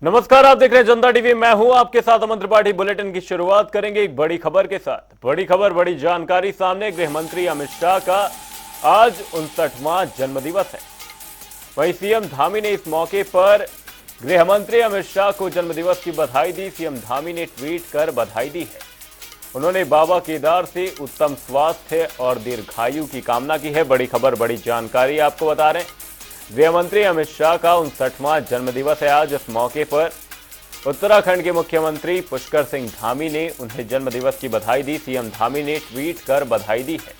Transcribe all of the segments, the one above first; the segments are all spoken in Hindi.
नमस्कार, आप देख रहे हैं जनता टीवी। मैं हूं आपके साथ अमन त्रिपाठी। बुलेटिन की शुरुआत करेंगे एक बड़ी खबर के साथ। बड़ी खबर, बड़ी जानकारी सामने। गृह मंत्री अमित शाह का आज 59वां जन्मदिवस है। वहीं सीएम धामी ने इस मौके पर गृह मंत्री अमित शाह को जन्मदिवस की बधाई दी। सीएम धामी ने ट्वीट कर बधाई दी है। उन्होंने बाबा केदार से उत्तम स्वास्थ्य और दीर्घायु की कामना की है। बड़ी खबर, बड़ी जानकारी आपको बता रहे हैं। गृह मंत्री अमित शाह का 59वां जन्मदिवस है आज। इस मौके पर उत्तराखंड के मुख्यमंत्री पुष्कर सिंह धामी ने उन्हें जन्मदिवस की बधाई दी। सीएम धामी ने ट्वीट कर बधाई दी है।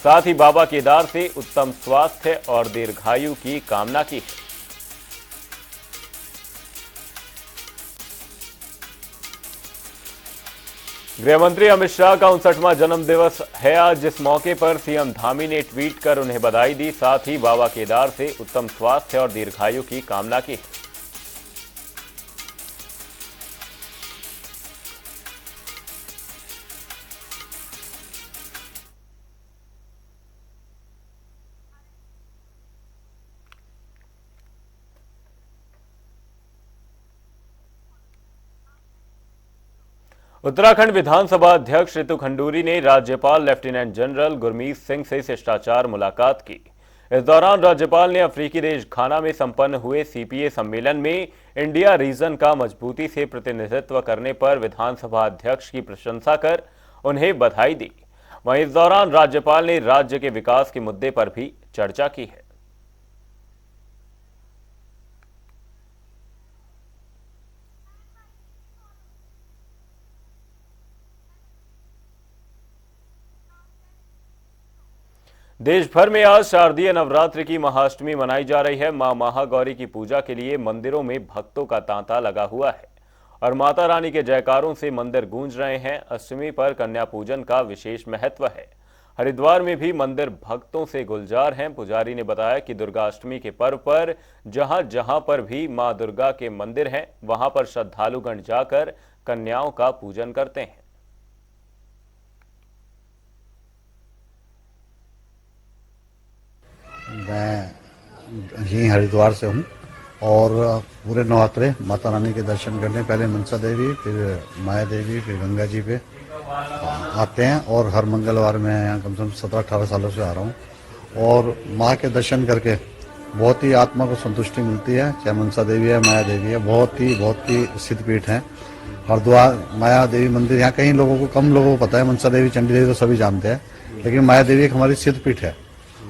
साथ ही बाबा केदार से उत्तम स्वास्थ्य और दीर्घायु की कामना की है। गृहमंत्री अमित शाह का 59वां जन्मदिवस है आज। जिस मौके पर सीएम धामी ने ट्वीट कर उन्हें बधाई दी। साथ ही बाबा केदार से उत्तम स्वास्थ्य और दीर्घायु की कामना की है। उत्तराखंड विधानसभा अध्यक्ष रितु खंडूरी ने राज्यपाल लेफ्टिनेंट जनरल गुरमीत सिंह से शिष्टाचार मुलाकात की। इस दौरान राज्यपाल ने अफ्रीकी देश घाना में संपन्न हुए सीपीए सम्मेलन में इंडिया रीजन का मजबूती से प्रतिनिधित्व करने पर विधानसभा अध्यक्ष की प्रशंसा कर उन्हें बधाई दी। वहीं इस दौरान राज्यपाल ने राज्य के विकास के मुद्दे पर भी चर्चा की है। देश भर में आज शारदीय नवरात्र की महाअष्टमी मनाई जा रही है। मां महागौरी की पूजा के लिए मंदिरों में भक्तों का तांता लगा हुआ है और माता रानी के जयकारों से मंदिर गूंज रहे हैं। अष्टमी पर कन्या पूजन का विशेष महत्व है। हरिद्वार में भी मंदिर भक्तों से गुलजार हैं। पुजारी ने बताया कि दुर्गा अष्टमी के पर्व पर जहां जहां पर भी मां दुर्गा के मंदिर हैं, वहां पर श्रद्धालुगण जाकर कन्याओं का पूजन करते हैं। मैं यहीं हरिद्वार से हूँ और पूरे नवरात्रे माता रानी के दर्शन करने पहले मनसा देवी, फिर माया देवी, फिर गंगा जी पे आते हैं। और हर मंगलवार मैं यहाँ कम से कम 17-18 सालों से आ रहा हूँ और माँ के दर्शन करके बहुत ही आत्मा को संतुष्टि मिलती है। चाहे मनसा देवी है, माया देवी है, बहुत ही सिद्ध पीठ है। हरिद्वार माया देवी मंदिर यहाँ कई लोगों को, कम लोगों को पता है। मनसा देवी, चंडी देवी तो सभी जानते हैं, लेकिन माया देवी एक हमारी सिद्ध पीठ है।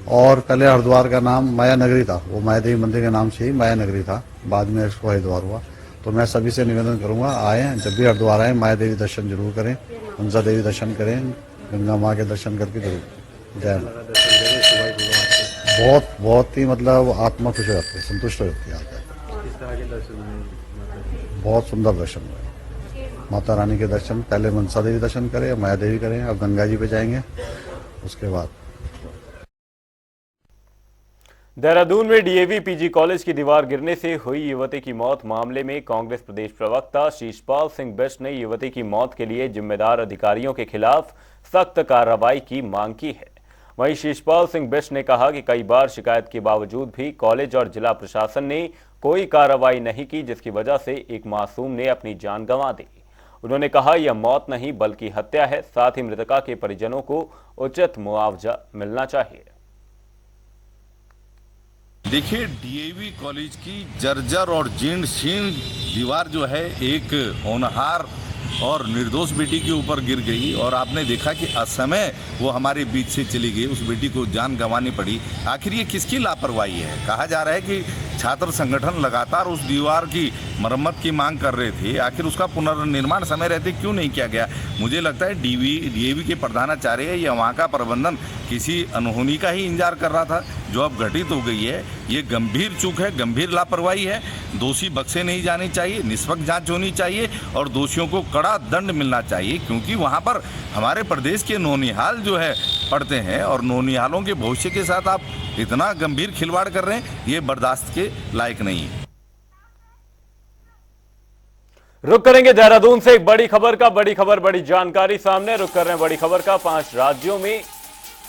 और पहले हरिद्वार का नाम माया नगरी था, वो माया देवी मंदिर के नाम से ही माया नगरी था, बाद में इसको हरिद्वार हुआ। तो मैं सभी से निवेदन करूंगा, आए जब भी हरिद्वार आए माया देवी दर्शन जरूर करें, मनसा देवी दर्शन करें, गंगा माँ के दर्शन करके जरूर जय माँ। बहुत ही मतलब आत्मा खुश हो जाती है, संतुष्ट हो जाती है। बहुत सुंदर दर्शन हुए। माता रानी के दर्शन पहले मनसा देवी दर्शन करें, माया देवी करें, अब गंगा जी पे जाएंगे उसके बाद। देहरादून में डीएवी पीजी कॉलेज की दीवार गिरने से हुई युवती की मौत मामले में कांग्रेस प्रदेश प्रवक्ता शीशपाल सिंह बिष्ट ने युवती की मौत के लिए जिम्मेदार अधिकारियों के खिलाफ सख्त कार्रवाई की मांग की है। वहीं शीशपाल सिंह बिष्ट ने कहा कि कई बार शिकायत के बावजूद भी कॉलेज और जिला प्रशासन ने कोई कार्रवाई नहीं की, जिसकी वजह से एक मासूम ने अपनी जान गंवा दी। उन्होंने कहा यह मौत नहीं बल्कि हत्या है। साथ ही मृतका के परिजनों को उचित मुआवजा मिलना चाहिए। देखिए, डीएवी कॉलेज की जर्जर और जीर्ण शीर्ण दीवार जो है एक होनहार और निर्दोष बेटी के ऊपर गिर गई और आपने देखा कि असमय वो हमारे बीच से चली गई, उस बेटी को जान गंवानी पड़ी। आखिर ये किसकी लापरवाही है? कहा जा रहा है कि छात्र संगठन लगातार उस दीवार की मरम्मत की मांग कर रहे थे, आखिर उसका पुनर्निर्माण समय रहते क्यों नहीं किया गया? मुझे लगता है डीएवी के प्रधानाचार्य या वहाँ का प्रबंधन किसी अनहोनी का ही इंतजार कर रहा था, जो अब घटित हो गई है। ये गंभीर चूक है, गंभीर लापरवाही है। दोषी बख्शे नहीं जाने चाहिए, निष्पक्ष जांच होनी चाहिए और दोषियों को कड़ा दंड मिलना चाहिए, क्योंकि वहाँ पर हमारे प्रदेश के नौनिहाल जो है पढ़ते हैं और नौनिहालों के भविष्य के साथ आप इतना गंभीर खिलवाड़ कर रहे हैं, ये बर्दाश्त के लायक नहीं है। रुक करेंगे देहरादून से एक बड़ी खबर का। बड़ी खबर, बड़ी जानकारी सामने। रुक कर रहे हैं बड़ी खबर का। 5 राज्यों में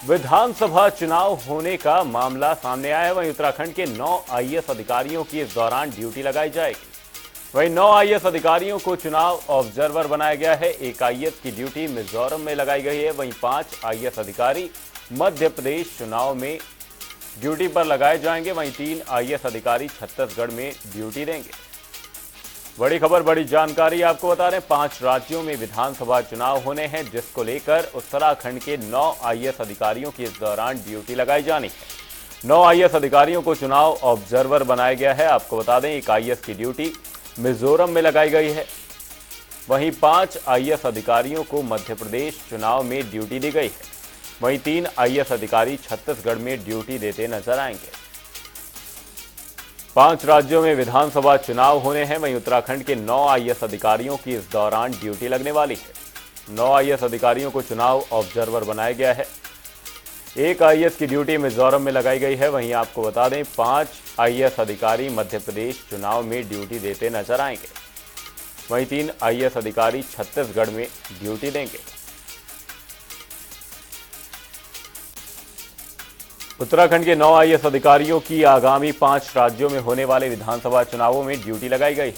विधानसभा चुनाव होने का मामला सामने आया है। वहीं उत्तराखंड के 9 आईएएस अधिकारियों की इस दौरान ड्यूटी लगाई जाएगी। वहीं 9 आईएएस अधिकारियों को चुनाव ऑब्जर्वर बनाया गया है। एक आईएएस की ड्यूटी मिजोरम में लगाई गई है। वहीं 5 आईएएस अधिकारी मध्य प्रदेश चुनाव में ड्यूटी पर लगाए जाएंगे। वहीं 3 आईएएस अधिकारी छत्तीसगढ़ में ड्यूटी देंगे। बड़ी खबर, बड़ी जानकारी आपको बता रहे हैं। 5 राज्यों में विधानसभा चुनाव होने हैं, जिसको लेकर उत्तराखंड के 9 आईएएस अधिकारियों की इस दौरान ड्यूटी लगाई जानी है। 9 आईएएस अधिकारियों को चुनाव ऑब्जर्वर बनाया गया है। आपको बता दें, एक आईएएस की ड्यूटी मिजोरम में लगाई गई है। वहीं 5 आईएएस अधिकारियों को मध्य प्रदेश चुनाव में ड्यूटी दी गई है। वहीं 3 आईएएस अधिकारी छत्तीसगढ़ में ड्यूटी देते नजर आएंगे। 5 राज्यों में विधानसभा चुनाव होने हैं। वहीं उत्तराखंड के 9 आईएएस अधिकारियों की इस दौरान ड्यूटी लगने वाली है। 9 आईएएस अधिकारियों को चुनाव ऑब्जर्वर बनाया गया है। एक आईएएस की ड्यूटी मिजोरम में लगाई गई है। वहीं आपको बता दें, 5 आईएएस अधिकारी मध्य प्रदेश चुनाव में ड्यूटी देते नजर आएंगे। वहीं 3 आईएएस अधिकारी छत्तीसगढ़ में ड्यूटी देंगे। उत्तराखंड के 9 आईएएस अधिकारियों की आगामी 5 राज्यों में होने वाले विधानसभा चुनावों में ड्यूटी लगाई गई है।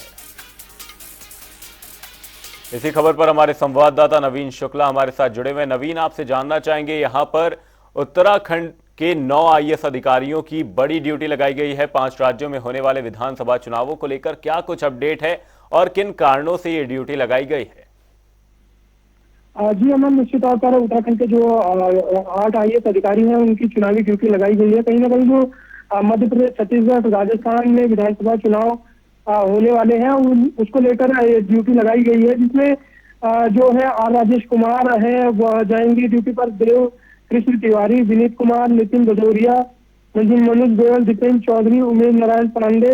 इसी खबर पर हमारे संवाददाता नवीन शुक्ला हमारे साथ जुड़े हुए। नवीन, आपसे जानना चाहेंगे, यहां पर उत्तराखंड के 9 आईएएस अधिकारियों की बड़ी ड्यूटी लगाई गई है। 5 राज्यों में होने वाले विधानसभा चुनावों को लेकर क्या कुछ अपडेट है और किन कारणों से ये ड्यूटी लगाई गई है? जी अमन, निश्चित तौर पर उत्तराखंड के जो 8 आईएएस अधिकारी हैं उनकी चुनावी ड्यूटी लगाई गई है। कहीं ना कहीं जो मध्य प्रदेश, छत्तीसगढ़, राजस्थान में विधानसभा चुनाव होने वाले हैं उसको लेकर ड्यूटी लगाई गई है, जिसमें जो है आर राजेश कुमार है वह जाएंगे ड्यूटी पर। देव कृष्ण तिवारी, विनीत कुमार, नितिन भदौरिया, मनोज गोयल, दीपेंद्र चौधरी, उमेश नारायण पांडे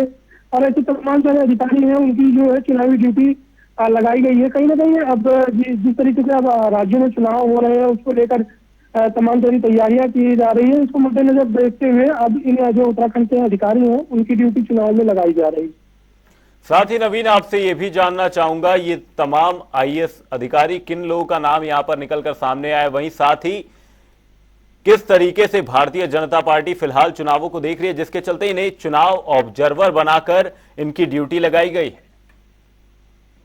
और ऐसे तमाम सारे अधिकारी हैं, उनकी जो है चुनावी ड्यूटी लगाई गई है। कहीं ना कहीं अब जिस तरीके से अब राज्यों में चुनाव हो रहे हैं उसको लेकर तमाम सारी तैयारियां की जा रही है। इसको मद्देनजर देखते हुए अब इन जो उत्तराखंड के अधिकारी हैं उनकी ड्यूटी चुनाव में लगाई जा रही है। साथ ही नवीन, आपसे ये भी जानना चाहूंगा, ये तमाम आईएएस अधिकारी किन लोगों का नाम यहां पर निकलकर सामने आया, वहीं साथ ही किस तरीके से भारतीय जनता पार्टी फिलहाल चुनावों को देख रही है, जिसके चलते इन्हें चुनाव ऑब्जर्वर बनाकर इनकी ड्यूटी लगाई गई है?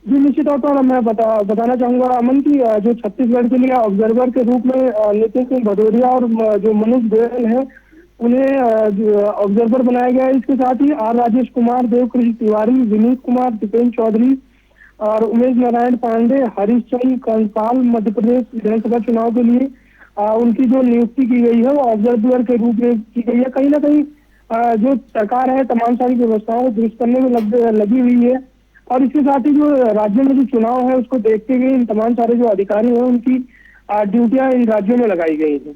जी निश्चित तौर पर मैं बताना चाहूंगा अमन की जो छत्तीसगढ़ के लिए ऑब्जर्वर के रूप में नितिन सिंह भदौरिया और जो मनोज गोयल हैं उन्हें ऑब्जर्वर बनाया गया है। इसके साथ ही आर राजेश कुमार, देव कृष्ण तिवारी, विनीत कुमार, दीपेंद्र चौधरी और उमेश नारायण पांडे, हरीशचंद्र कंसाल मध्य प्रदेश विधानसभा चुनाव के लिए उनकी जो नियुक्ति की गई है वो ऑब्जर्वर के रूप में की गई है। कहीं ना कहीं जो सरकार है तमाम सारी व्यवस्थाओं को दुरुस्त करने में लगी हुई है और इसके साथ ही जो राज्यों में जो चुनाव है उसको देखते हुए इन तमाम सारे जो अधिकारी हैं उनकी ड्यूटियां इन राज्यों में लगाई गई है।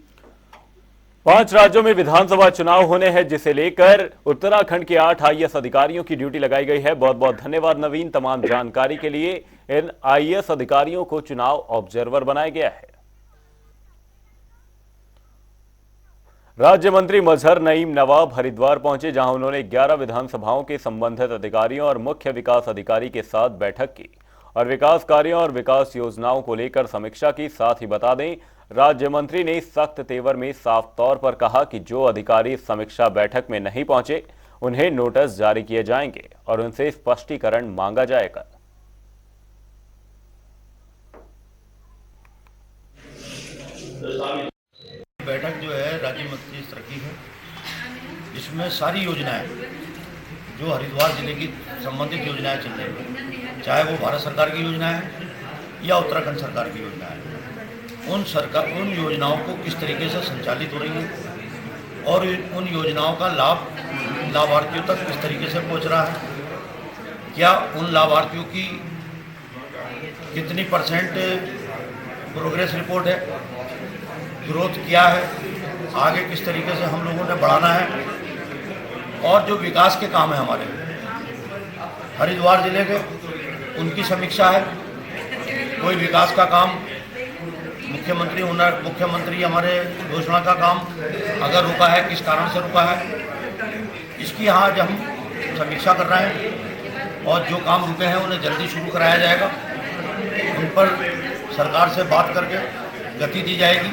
5 राज्यों में विधानसभा चुनाव होने हैं, जिसे लेकर उत्तराखंड के 8 आईएएस अधिकारियों की ड्यूटी लगाई गई है। बहुत बहुत धन्यवाद नवीन, तमाम जानकारी के लिए। इन आईएएस अधिकारियों को चुनाव ऑब्जर्वर बनाया गया है। राज्य मंत्री मजहर नईम नवाब हरिद्वार पहुंचे, जहां उन्होंने 11 विधानसभाओं के संबंधित अधिकारियों और मुख्य विकास अधिकारी के साथ बैठक की और विकास कार्यों और विकास योजनाओं को लेकर समीक्षा की। साथ ही बता दें, राज्य मंत्री ने सख्त तेवर में साफ तौर पर कहा कि जो अधिकारी समीक्षा बैठक में नहीं पहुंचे उन्हें नोटिस जारी किए जाएंगे और उनसे स्पष्टीकरण मांगा जाएगा। बैठक जो है राज्य मंत्री स्तर की है, इसमें सारी योजनाएं जो हरिद्वार जिले की संबंधित योजनाएं चल रही हैं, चाहे वो भारत सरकार की योजनाएं हैं या उत्तराखंड सरकार की योजनाएं हैं, उन योजनाओं को किस तरीके से संचालित हो रही है और उन योजनाओं का लाभ लाभार्थियों तक किस तरीके से पहुंच रहा है, क्या उन लाभार्थियों की कितनी % प्रोग्रेस रिपोर्ट है, ग्रोथ क्या है, आगे किस तरीके से हम लोगों ने बढ़ाना है और जो विकास के काम है हमारे हरिद्वार जिले के उनकी समीक्षा है। कोई विकास का काम मुख्यमंत्री हमारे घोषणा का काम अगर रुका है, किस कारण से रुका है, इसकी यहाँ आज हम समीक्षा कर रहे हैं और जो काम रुके हैं उन्हें जल्दी शुरू कराया जाएगा। उन पर सरकार से बात करके गति दी जाएगी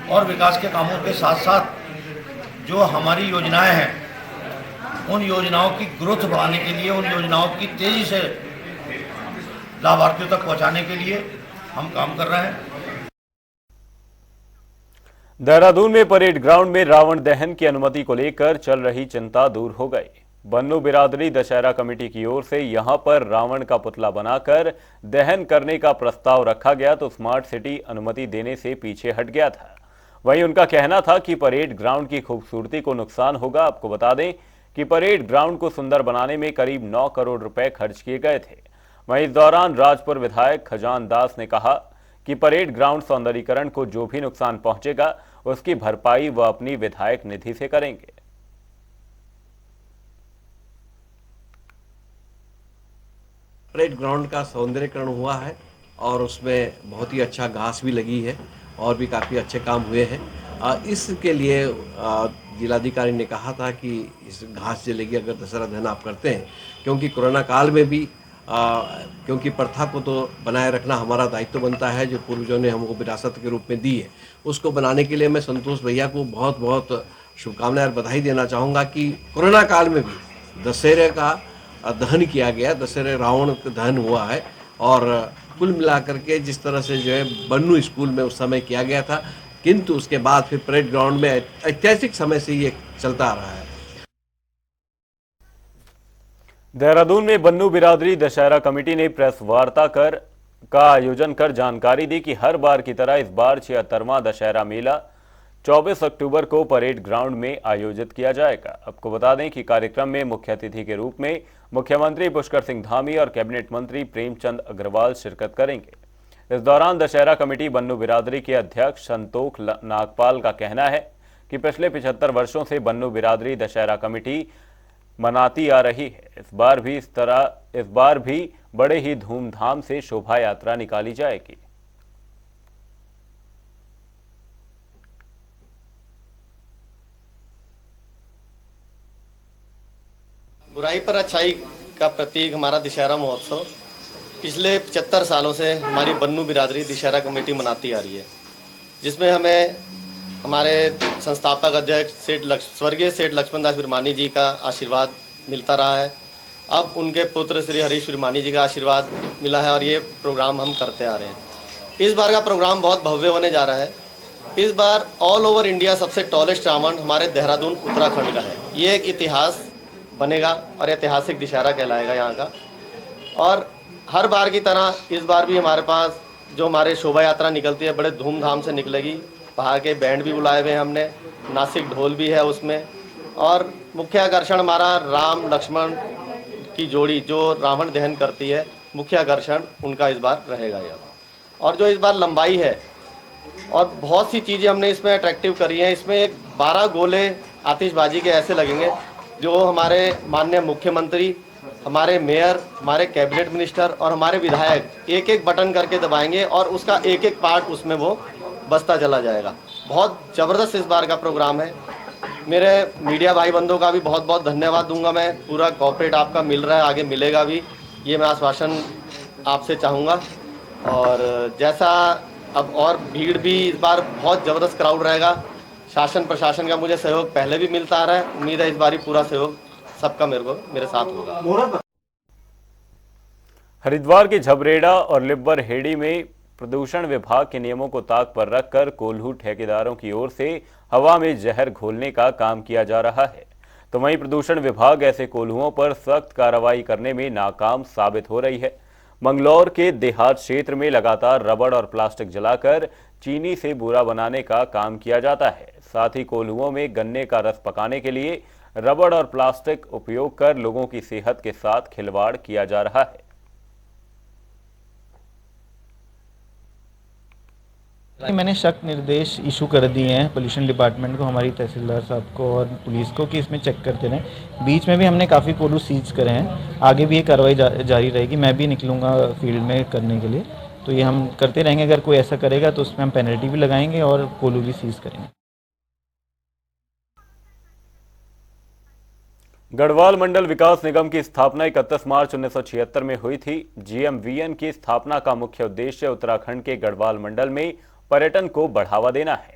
और विकास के कामों के साथ साथ जो हमारी योजनाएं हैं उन योजनाओं की ग्रोथ बढ़ाने के लिए, उन योजनाओं की तेजी से लाभार्थियों तक पहुंचाने के लिए हम काम कर रहे हैं। देहरादून में परेड ग्राउंड में रावण दहन की अनुमति को लेकर चल रही चिंता दूर हो गई। बन्नू बिरादरी दशहरा कमेटी की ओर से यहां पर रावण का पुतला बनाकर दहन करने का प्रस्ताव रखा गया तो स्मार्ट सिटी अनुमति देने से पीछे हट गया था। वहीं उनका कहना था कि परेड ग्राउंड की खूबसूरती को नुकसान होगा। आपको बता दें कि परेड ग्राउंड को सुंदर बनाने में करीब 9 करोड़ रुपए खर्च किए गए थे। वहीं इस दौरान राजपुर विधायक खजान दास ने कहा कि परेड ग्राउंड सौंदर्यीकरण को जो भी नुकसान पहुंचेगा उसकी भरपाई वह अपनी विधायक निधि से करेंगे। परेड ग्राउंड का सौंदर्यीकरण हुआ है और उसमें बहुत ही अच्छा घास भी लगी है और भी काफ़ी अच्छे काम हुए हैं। इसके लिए जिलाधिकारी ने कहा था कि इस घास जलेगी अगर दशहरा दहन आप करते हैं, क्योंकि कोरोना काल में भी क्योंकि प्रथा को तो बनाए रखना हमारा दायित्व बनता है जो पूर्वजों ने हमको विरासत के रूप में दी है। उसको बनाने के लिए मैं संतोष भैया को बहुत बहुत शुभकामनाएं और बधाई देना चाहूँगा कि कोरोना काल में भी दशहरे का दहन किया गया, दशहरे रावण का दहन हुआ है और कुल मिलाकर के जिस तरह से जो है बन्नू स्कूल में उस समय किया गया था, किंतु उसके बाद फिर परेड ग्राउंड में ऐतिहासिक समय से ये चलता आ रहा है। देहरादून में बन्नू बिरादरी दशहरा कमेटी ने प्रेस वार्ता का आयोजन कर जानकारी दी कि हर बार की तरह इस बार 76वां दशहरा मेला 24 अक्टूबर को परेड ग्राउंड में आयोजित किया जाएगा। आपको बता दें कि कार्यक्रम में मुख्य अतिथि के रूप में मुख्यमंत्री पुष्कर सिंह धामी और कैबिनेट मंत्री प्रेमचंद अग्रवाल शिरकत करेंगे। इस दौरान दशहरा कमेटी बन्नू बिरादरी के अध्यक्ष संतोख नागपाल का कहना है कि पिछले 75 वर्षों से बन्नू बिरादरी दशहरा कमेटी मनाती आ रही है। इस बार भी बड़े ही धूमधाम से शोभा यात्रा निकाली जाएगी। बुराई पर अच्छाई का प्रतीक हमारा दशहरा महोत्सव पिछले 75 सालों से हमारी बन्नू बिरादरी दशहरा कमेटी मनाती आ रही है, जिसमें हमें हमारे संस्थापक अध्यक्ष स्वर्गीय सेठ लक्ष्मण दास विरमानी जी का आशीर्वाद मिलता रहा है। अब उनके पुत्र श्री हरीश विरमानी जी का आशीर्वाद मिला है और ये प्रोग्राम हम करते आ रहे हैं। इस बार का प्रोग्राम बहुत भव्य होने जा रहा है। इस बार ऑल ओवर इंडिया सबसे टॉलेस्ट रावण हमारे देहरादून उत्तराखंड का है। ये एक इतिहास बनेगा और ऐतिहासिक दशहरा कहलाएगा यहाँ का। और हर बार की तरह इस बार भी हमारे पास जो हमारे शोभा यात्रा निकलती है बड़े धूमधाम से निकलेगी। बाहर के बैंड भी बुलाए हुए हैं हमने, नासिक ढोल भी है उसमें, और मुख्य आकर्षण हमारा राम लक्ष्मण की जोड़ी जो रावण दहन करती है, मुख्य आकर्षण उनका इस बार रहेगा यह। और जो इस बार लंबाई है और बहुत सी चीज़ें हमने इसमें अट्रैक्टिव करी हैं। इसमें एक 12 गोले आतिशबाजी के ऐसे लगेंगे जो हमारे माननीय मुख्यमंत्री, हमारे मेयर, हमारे कैबिनेट मिनिस्टर और हमारे विधायक एक एक बटन करके दबाएंगे और उसका एक एक पार्ट उसमें वो बसता चला जाएगा। बहुत ज़बरदस्त इस बार का प्रोग्राम है। मेरे मीडिया भाई बंधुओं का भी बहुत बहुत धन्यवाद दूंगा मैं। पूरा कॉर्पोरेट आपका मिल रहा है, आगे मिलेगा भी, ये मैं आश्वासन आपसे चाहूँगा। और जैसा अब और भीड़ भी इस बार बहुत ज़बरदस्त क्राउड रहेगा। शासन प्रशासन का मुझे सहयोग पहले भी मिलता आ रहा है। उम्मीद है इस बार पूरा सहयोग सबका मेरे साथ होगा। हरिद्वार के झबरेड़ा और लिब्बर हेड़ी में प्रदूषण विभाग के नियमों को ताक पर रखकर कोल्हू ठेकेदारों की ओर से हवा में जहर घोलने का काम किया जा रहा है। तो वहीं प्रदूषण विभाग ऐसे कोल्हुओं पर सख्त कार्रवाई करने में नाकाम साबित हो रही है। मंगलौर के देहात क्षेत्र में लगातार रबड़ और प्लास्टिक जलाकर चीनी से बूरा बनाने का काम किया जाता है। साथ ही कोल्हुओं में गन्ने का रस पकाने के लिए रबड़ और प्लास्टिक उपयोग कर लोगों की सेहत के साथ खिलवाड़ किया जा रहा है। मैंने सख्त निर्देश इशू कर दिए हैं पोल्यूशन डिपार्टमेंट को, हमारी तहसीलदार साहब को और पुलिस को कि इसमें चेक करते रहें। बीच में भी हमने काफ़ी कोल्हू सीज करे हैं, आगे भी ये कार्रवाई जारी रहेगी। मैं भी निकलूँगा फील्ड में करने के लिए, तो ये हम करते रहेंगे। अगर कोई ऐसा करेगा तो उसमें हम पेनल्टी भी लगाएंगे और कोल्हू भी सीज करेंगे। गढ़वाल मंडल विकास निगम की स्थापना 31 मार्च 1976 में हुई थी। GMVN की स्थापना का मुख्य उद्देश्य उत्तराखंड के गढ़वाल मंडल में पर्यटन को बढ़ावा देना है।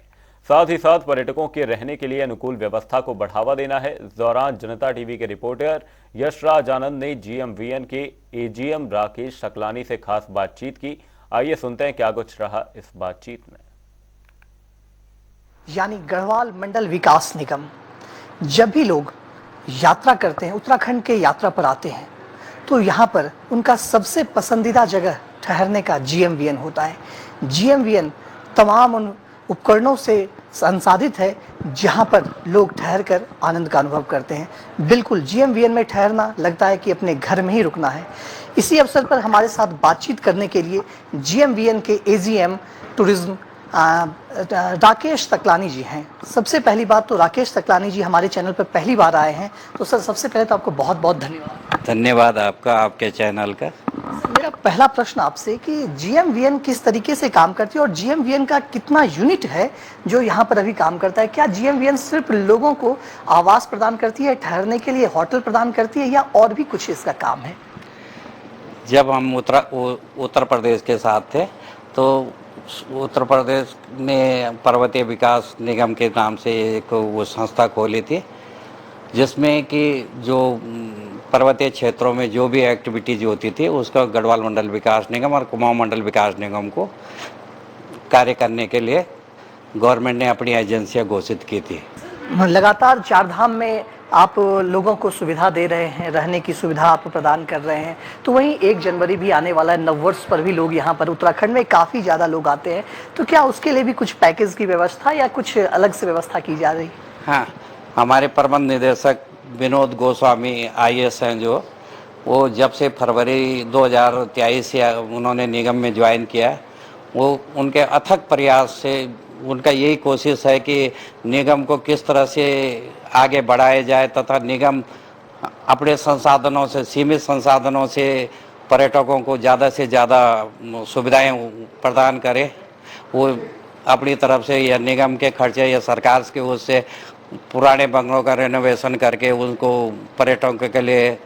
साथ ही साथ पर्यटकों के रहने के लिए अनुकूल व्यवस्था को बढ़ावा देना है। इस दौरान जनता टीवी के रिपोर्टर यशराज आनंद ने GMVN के AGM राकेश सकलानी से खास बातचीत की। आइए सुनते हैं क्या कुछ रहा इस बातचीत में। यानी गढ़वाल मंडल विकास निगम, जब भी लोग यात्रा करते हैं, उत्तराखंड के यात्रा पर आते हैं, तो यहाँ पर उनका सबसे पसंदीदा जगह ठहरने का GMVN होता है। GMVN तमाम उन उपकरणों से संसाधित है जहाँ पर लोग ठहरकर आनंद का अनुभव करते हैं। बिल्कुल GMVN में ठहरना लगता है कि अपने घर में ही रुकना है। इसी अवसर पर हमारे साथ बातचीत करने के लिए GMVN के AGM टूरिज्म राकेश सकलानी जी हैं। सबसे पहली बात तो राकेश सकलानी जी हमारे चैनल पर पहली बार आए हैं, तो सर सबसे पहले तो आपको बहुत बहुत धन्यवाद। धन्यवाद आपका, आपके चैनल का। मेरा पहला प्रश्न आपसे कि GMVN किस तरीके से काम करती है और GMVN का कितना यूनिट है जो यहाँ पर अभी काम करता है? क्या GMVN सिर्फ लोगों को आवास प्रदान करती है, ठहरने के लिए होटल प्रदान करती है, या और भी कुछ इसका काम है? जब हम उत्तर प्रदेश के साथ थे तो उत्तर प्रदेश ने पर्वतीय विकास निगम के नाम से एक वो संस्था खोली थी, जिसमें कि जो पर्वतीय क्षेत्रों में जो भी एक्टिविटीज होती थी उसका गढ़वाल मंडल विकास निगम और कुमाऊं मंडल विकास निगम को कार्य करने के लिए गवर्नमेंट ने अपनी एजेंसियां घोषित की थी। लगातार चारधाम में आप लोगों को सुविधा दे रहे हैं, रहने की सुविधा आप प्रदान कर रहे हैं, तो वहीं 1 जनवरी भी आने वाला है, नववर्ष पर भी लोग यहाँ पर उत्तराखंड में काफ़ी ज़्यादा लोग आते हैं, तो क्या उसके लिए भी कुछ पैकेज की व्यवस्था या कुछ अलग से व्यवस्था की जा रही? हाँ, हमारे प्रबंध निदेशक विनोद गोस्वामी IAS हैं, जो वो जब से फरवरी 2023 से उन्होंने निगम में ज्वाइन किया, वो उनके अथक प्रयास से उनका यही कोशिश है कि निगम को किस तरह से आगे बढ़ाया जाए तथा निगम अपने संसाधनों से, सीमित संसाधनों से पर्यटकों को ज़्यादा से ज़्यादा सुविधाएं प्रदान करे। वो अपनी तरफ से या निगम के खर्चे या सरकार के उससे पुराने बंगलों का रेनोवेशन करके उनको पर्यटकों के लिए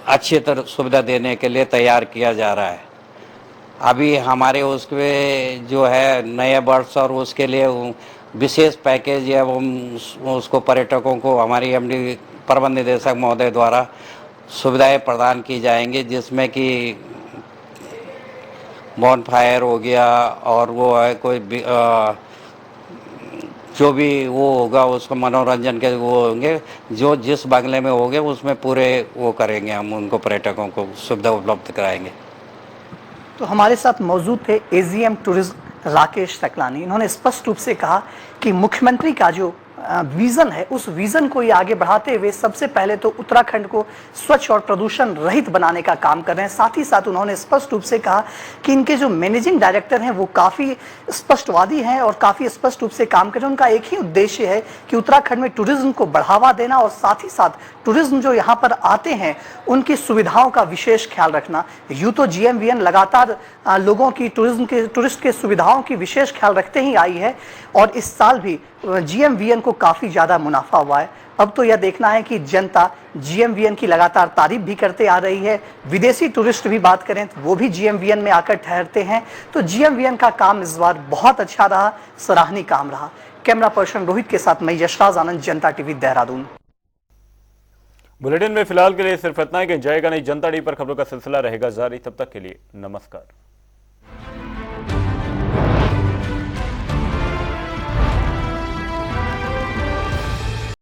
अच्छी तरह सुविधा देने के लिए तैयार किया जा रहा है। अभी हमारे उसके जो है नए वर्ष और उसके लिए विशेष पैकेज या उसको पर्यटकों को हमारी MD प्रबंध निदेशक महोदय द्वारा सुविधाएं प्रदान की जाएंगी, जिसमें कि बॉनफायर हो गया और वो है कोई जो भी वो होगा उसको मनोरंजन के वो होंगे, जो जिस बंगले में होंगे उसमें पूरे वो करेंगे, हम उनको पर्यटकों को सुविधा उपलब्ध कराएंगे। तो हमारे साथ मौजूद थे AGM टूरिज्म राकेश सकलानी। इन्होंने स्पष्ट रूप से कहा कि मुख्यमंत्री का जो विजन है, उस विजन को ये आगे बढ़ाते हुए सबसे पहले तो उत्तराखंड को स्वच्छ और प्रदूषण रहित बनाने का काम कर रहे हैं। साथ ही साथ उन्होंने स्पष्ट रूप से कहा कि इनके जो मैनेजिंग डायरेक्टर हैं वो काफ़ी स्पष्टवादी हैं और काफ़ी स्पष्ट रूप से काम कर रहे हैं। उनका एक ही उद्देश्य है कि उत्तराखंड में टूरिज्म को बढ़ावा देना और साथ ही साथ टूरिज्म जो यहाँ पर आते हैं उनकी सुविधाओं का विशेष ख्याल रखना। यूँ तो GMVN लगातार लोगों की टूरिस्ट के सुविधाओं की विशेष ख्याल रखते ही आई है और इस साल भी GMVN को काफ़ी ज़्यादा मुनाफा हुआ है। अब तो यह देखना है कि जनता GMVN की लगातार तारीफ भी करते आ रही है। विदेशी टूरिस्ट भी बात करें तो वो भी GMVN में आकर ठहरते हैं। तो GMVN का काम इस बार बहुत अच्छा रहा, सराहनीय काम रहा। कैमरा पर्सन रोहित के साथ मैं यशराज आनंद, जनता TV देहरादून। बुलेटिन में फिलहाल के लिए सिर्फ इतना ही। कि जाएगा नहीं, जनता टीवी पर खबरों का सिलसिला रहेगा जारी। तब तक के लिए नमस्कार।